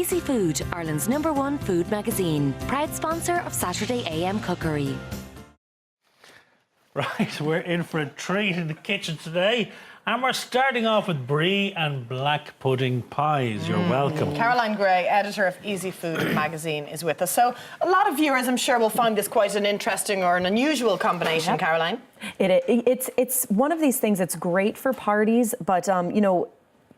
Easy Food, Ireland's #1 food magazine. Proud sponsor of Saturday AM Cookery. Right, we're in for a treat in the kitchen today. And we're starting off with brie and black pudding pies. You're welcome. Caroline Gray, editor of Easy Food magazine, is with us. So a lot of viewers, I'm sure, will find this quite an interesting or an unusual combination, Caroline. It's one of these things that's great for parties, but you know,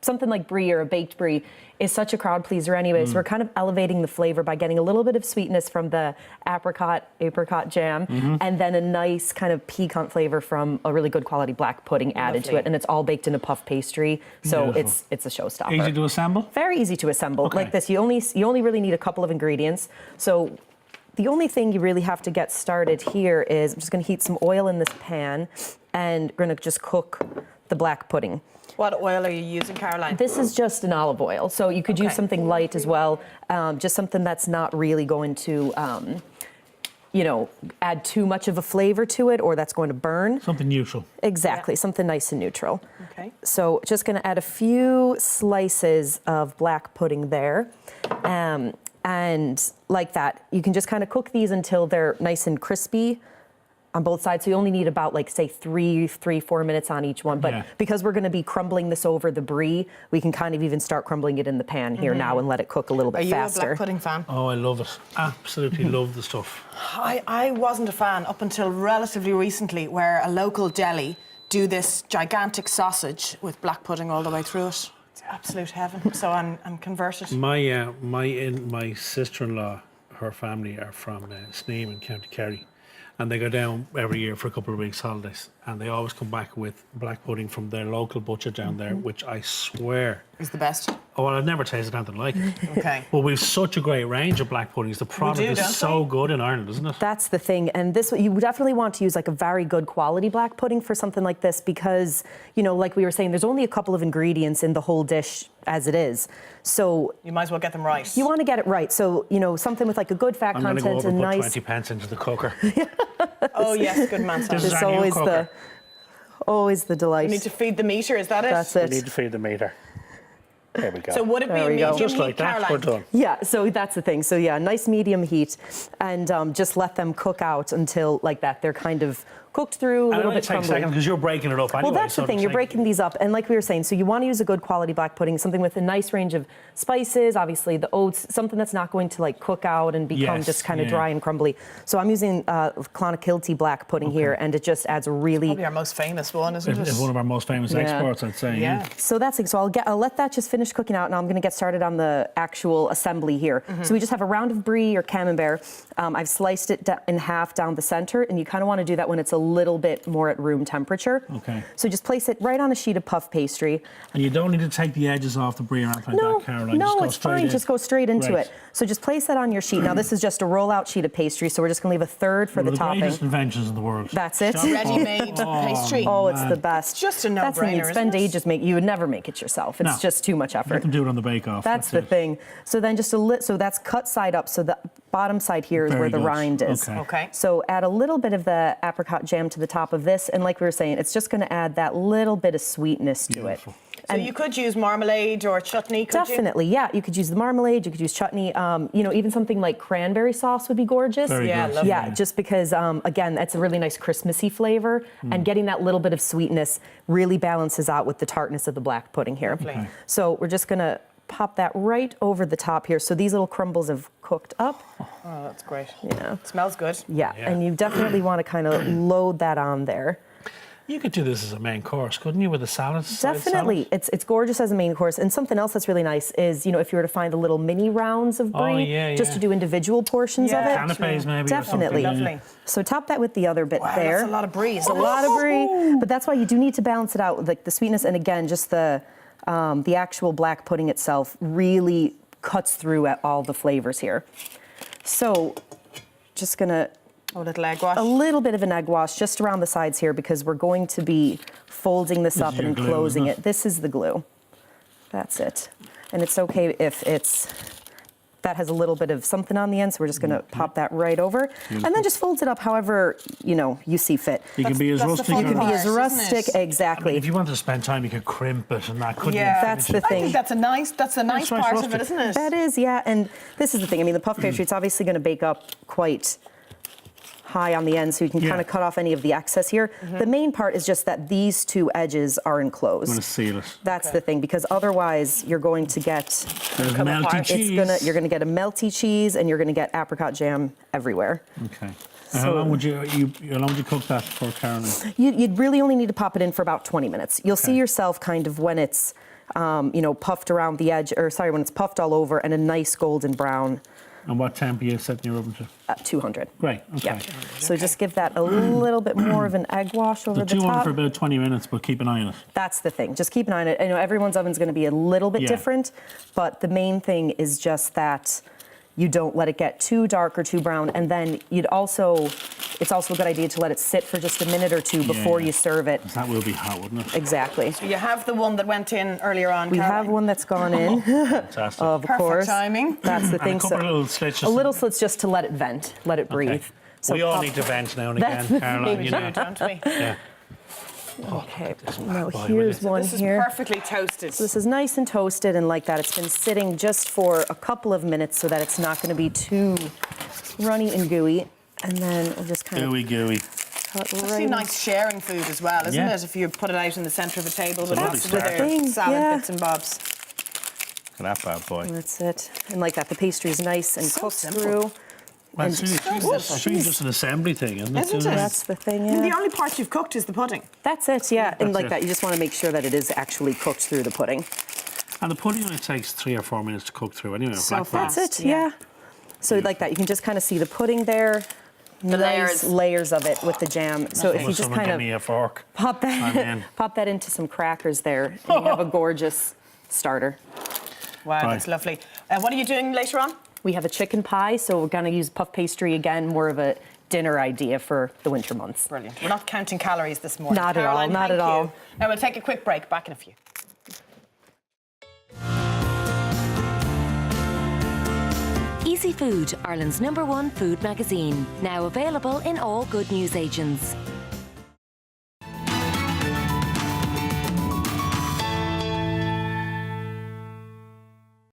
something like brie or a baked brie is such a crowd pleaser anyway. So we're kind of elevating the flavor by getting a little bit of sweetness from the apricot jam, and then a nice kind of piquant flavor from a really good quality black pudding added to it. And it's all baked in a puff pastry, so it's a showstopper. Easy to assemble? Very easy to assemble. Okay. Like this, you only really need a couple of ingredients. So the only thing you really have to get started here is I'm just going to heat some oil in this pan, and we're going to just cook the black pudding. What oil are you using, Caroline? This is just an olive oil, so you could use something light as well, just something that's not really going to, you know, add too much of a flavor to it or that's going to burn. Something neutral. Exactly, something nice and neutral. Okay. So just going to add a few slices of black pudding there. And like that, you can just kind of cook these until they're nice and crispy on both sides. So you only need about, like, say 3-4 minutes on each one. But because we're going to be crumbling this over the brie, we can kind of even start crumbling it in the pan here now and let it cook a little bit faster. Are you a black pudding fan? Oh, I love it. Absolutely love the stuff. I wasn't a fan up until relatively recently, where a local deli do this gigantic sausage with black pudding all the way through it. It's absolute heaven. So I'm converted. My sister-in-law, her family are from Sneem in County Kerry. And they go down every year for a couple of weeks' holidays. And they always come back with black pudding from their local butcher down there, which I swear Is the best. Oh, well, I've never tasted anything like it. Okay. But we've such a great range of black puddings. The product is so good in Ireland, isn't it? That's the thing. And this, you definitely want to use like a very good quality black pudding for something like this because, you know, like we were saying, there's only a couple of ingredients in the whole dish as it is. So you might as well get them right. You want to get it right. So, you know, something with like a good fat content and and nice. nice. Put 20 pence into the cooker. Oh yes, good man. This is It's our new always cooker. always the delight. You need to feed the meter, is that it? That's We it. need to feed the meter. There we go. So would it be There a we go. medium Just like heat, that, Caroline? we're done. Yeah, so that's the thing. So yeah, nice medium heat, and just let them cook out until like that. They're kind of cooked through, a little bit Take a crumbly. second because you're breaking it up anyway. Well, that's the thing. You're breaking these up, and like we were saying, so you want to use a good quality black pudding, something with a nice range of spices. Obviously, the oats, something that's not going to like cook out and become just kind of dry and crumbly. So I'm using Clonakilty black pudding here, and it just adds a really Probably our most famous one, isn't it? It's one of our most famous exports, I'd say. Yeah. So that's it. So I'll let that just finish cooking out, and I'm going to get started on the actual assembly here. So we just have a round of brie or camembert. I've sliced it in half down the center, and you kind of want to do that when it's a little bit more at room temperature. Okay. So just place it right on a sheet of puff pastry. And you don't need to take the edges off the brie or anything like that, Caroline. No, just go it's straight fine. in. Just go straight into Great. it. So just place that on your sheet. Now this is just a roll-out sheet of pastry, so we're just going to leave a third for One the of the topping. greatest inventions in the world. That's it. Ready-made pastry. Oh, it's the best. It's just a That's when no-brainer, you'd spend isn't it? ages making. You would never make it yourself. It's No. just too much effort. Let them do it on the bake-off. That's the thing. So then just so that's cut side up. So the bottom side here is Very where the good. rind is. Okay. So add a little bit of the apricot jam to the top of this, and like we were saying, it's just going to add that little bit of sweetness to Beautiful. it. So you could use marmalade or chutney, could Definitely, yeah. You could use the marmalade. You could use chutney. You know, even something like cranberry sauce would be gorgeous. Very Yeah, good. lovely. Yeah, just because, again, that's a really nice Christmassy flavor, and getting that little bit of sweetness really balances out with the tartness of the black pudding here. Lovely. Okay. So we're just going to pop that right over the top here. So these little crumbles have cooked up. Oh, that's great. Yeah. Smells good. Yeah, Yeah. and you definitely want to kind of load that on there. You could do this as a main course, couldn't you, with a salad? Definitely. It's gorgeous as a main course. And something else that's really nice is, you know, if you were to find the little mini rounds of brie, just to do individual portions of it. Canapes maybe. Definitely. Or something. Lovely. So top that with the other bit Wow, there. that's a lot of brie. It's a lot of brie, but that's why you do need to balance it out with like the sweetness, and again, just the actual black pudding itself really cuts through at all the flavors here. So just gonna Oh, a little egg wash. a little bit of an egg wash just around the sides here because we're going to be folding this up is and your glue, enclosing isn't it. This is the glue. That's it. And it's okay if it's that has a little bit of something on the end, so we're just going to pop that right over. And then just folds it up however, you see fit. You can be as that's the rustic. fun You can be part, as isn't rustic, it? exactly. If you wanted to spend time, you could crimp it and that. Couldn't Yeah. you? That's the I thing. think that's a nice nice part of rustic. it, isn't it? That is, yeah. And this is the thing. I mean, the puff pastry, it's obviously going to bake up quite high on the end, so you can kind of cut off any of the excess here. The main part is just that these two edges are enclosed. I'm going to seal it. That's the thing, because otherwise you're going to get There's come melty apart. cheese. you're gonna get a melty cheese and you're gonna get apricot jam everywhere. Okay. And how long would you cook that for, Caroline? You'd really only need to pop it in for about 20 minutes. You'll see yourself kind of when it's puffed around the edge, when it's puffed all over and a nice golden brown. And what temp are you setting your oven to? At 200. Great. Okay. Yeah. So just give that a little bit more of an egg wash over So the 200 top. for about 20 minutes, but keep an eye on it. That's the thing. Just keep an eye on it. I know everyone's oven's going to be a little bit different, but the main thing is just that you don't let it get too dark or too brown. And then it's also a good idea to let it sit for just a minute or two before you serve it. 'Cause that will be hot, wouldn't it? Exactly. You have the one that went in earlier on. We have one that's gone in, Fantastic. of Perfect course. timing. That's the And thing. a couple of little slits. a little slits just to let it vent, let it breathe. Okay. So we all pop- need to vent now and That's again, the Caroline. thing. You know. Don't we? Yeah. Okay, now boy, here's one This is here. perfectly toasted. So this is nice and toasted and like that. It's been sitting just for a couple of minutes so that it's not going to be too runny and gooey. And then we'll just kind Gooey, gooey. of cut It's right. nice sharing food as well, isn't Yeah. it? If you put it out in the centre of a table with lovely lots of start. other Thing, salad yeah. bits and bobs. Look at that bad boy. That's it. And like that, the pastry is nice and So cooked simple. through. Well, it's really just an assembly thing, isn't it? Isn't it? That's the thing, And yeah. the only part you've cooked is the pudding. That's it, yeah. And That's like it. that, you just want to make sure that it is actually cooked through the pudding. And the pudding only takes 3 or 4 minutes to cook through anyway. So black pudding. fast. That's it, Yeah. yeah. So like that, you can just kind of see the pudding there. The Nice layers of it with the jam. So if you just Someone kind give of me a fork. pop I'm that in. pop that into some crackers there, and you have a gorgeous starter. Wow, Right. that's lovely. What are you doing later on? We have a chicken pie, so we're going to use puff pastry again, more of a dinner idea for the winter months. Brilliant. We're not counting calories this morning. Not at all, Caroline, not thank at all. you. Now we'll take a quick break. Back in a few. Easy Food, Ireland's #1 food magazine. Now available in all good newsagents.